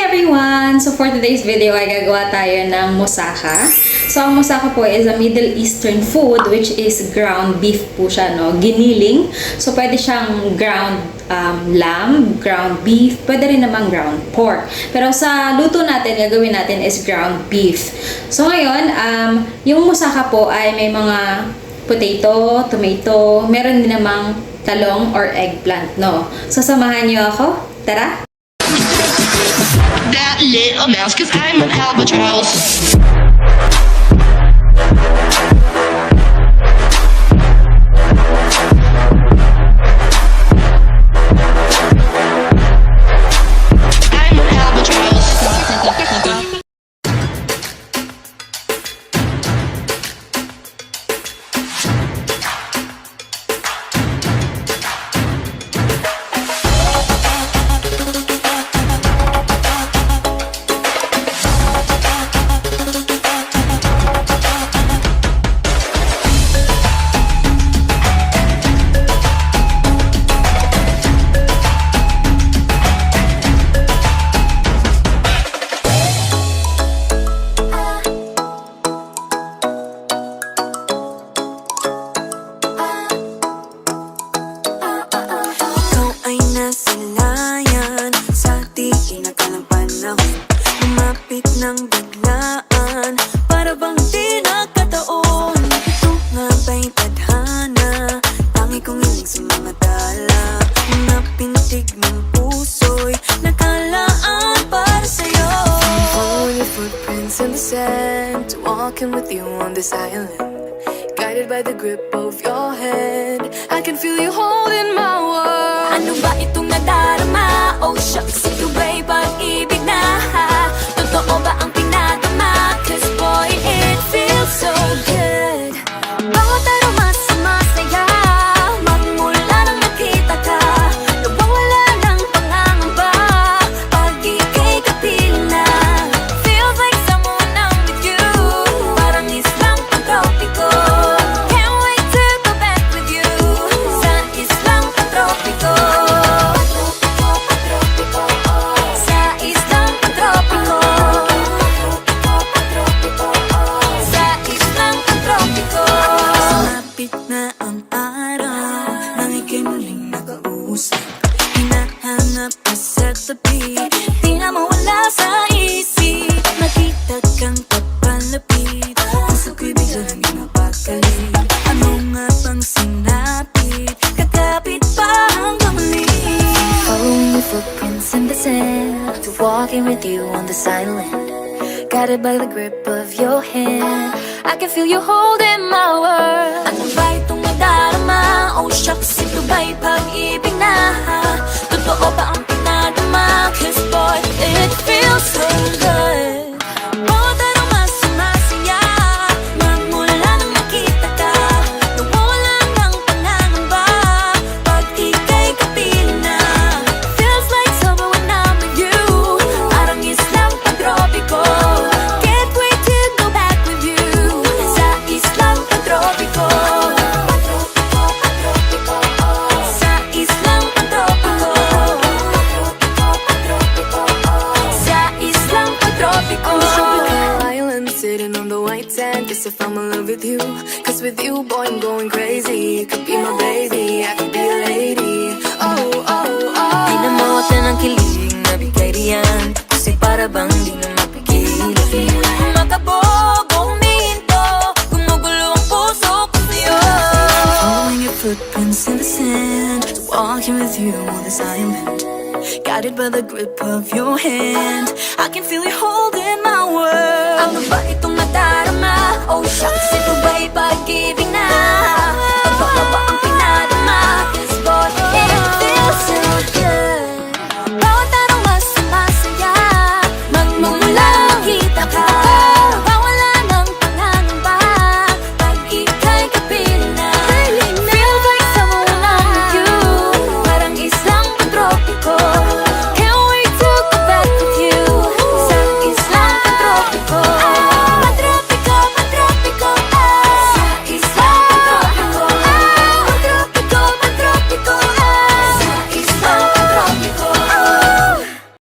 everyone! So for today's video ay gagawa tayo ng moussaka. So ang moussaka po is a Middle Eastern food which is ground beef po siya, no? Giniling. So pwede siyang ground lamb, ground beef, pwede rin namang ground pork. Pero sa luto natin, gagawin natin is ground beef. So ngayon, yung moussaka po ay may mga potato, tomato, meron din namang talong or eggplant, no? So samahan niyo ako. Tara! That little mouse, cause I'm an albatross. I'm an albatross. Ng biglaan, para bang di nagkataon. Ito nga ba'y tadhana, tangi kong hiling sa mga dala. Mga pintig ng puso'y nakalaan para sa'yo. Following your footprints in the sand, walking with you on this island, guided by the grip of your hand. I can feel you holding my world. Ano ba itong nadarama? Oh shucks, ito ba'y pag-ibig na? Totoo ba ang pinadama? Cause boy, it feels so good. Bawat aroma sumasaya, magmula nang nakita ka. Nawawala ng pangangamba, pag ika'y kapiling na. Feels like someone I'm with you, parang islang pang-tropiko. Can't wait to go back with you, sa islang pang-tropiko. Sa islang pang-tropiko. Sumapit na ang araw, nang ika'y muling nakausap. Hinahanap ka sa tabi, di na mawala sa isip. Nakita kang papalapit, puso ko'y bigla nang napakalit. Ano nga bang sinapit, kakapit pa hanggang muli. Following your footprints in the sand, to walking with you on this island, guided by the grip of your hand. I can feel you holding my world. Ano ba itong nadarama? Oh shucks, ito ba'y pag-ibig na? Totoo ba ang pinadama? Cause boy, it feels so good. Bawat aroma sumasaya, magmula nang nakita ka. Nawawala ng pangangamba, pag ika'y kapiling na. Feels like summer when I'm with you, parang islang pag-tropiko. Can't wait to go back with you, sa islang pag-tropiko. Sa islang pag-tropiko. Sa islang pag-tropiko. Island sitting on the white sand, guess if I'm in love with you, cause with you boy I'm going crazy. You could be my baby, I could be a lady. Oh, oh, oh. Di na mawala ng kilig na bigay riyan, kasi para bang di na mapigilan. Makabog o huminto, gumugulo ang puso ko sa'yo. Following your footprints in the sand, walking with you on this island, guided by the grip of your hand. I can feel you holding my world. Ano ba itong nadarama? Oh shucks, ito ba'y pag-ibig na? Totoo ba ang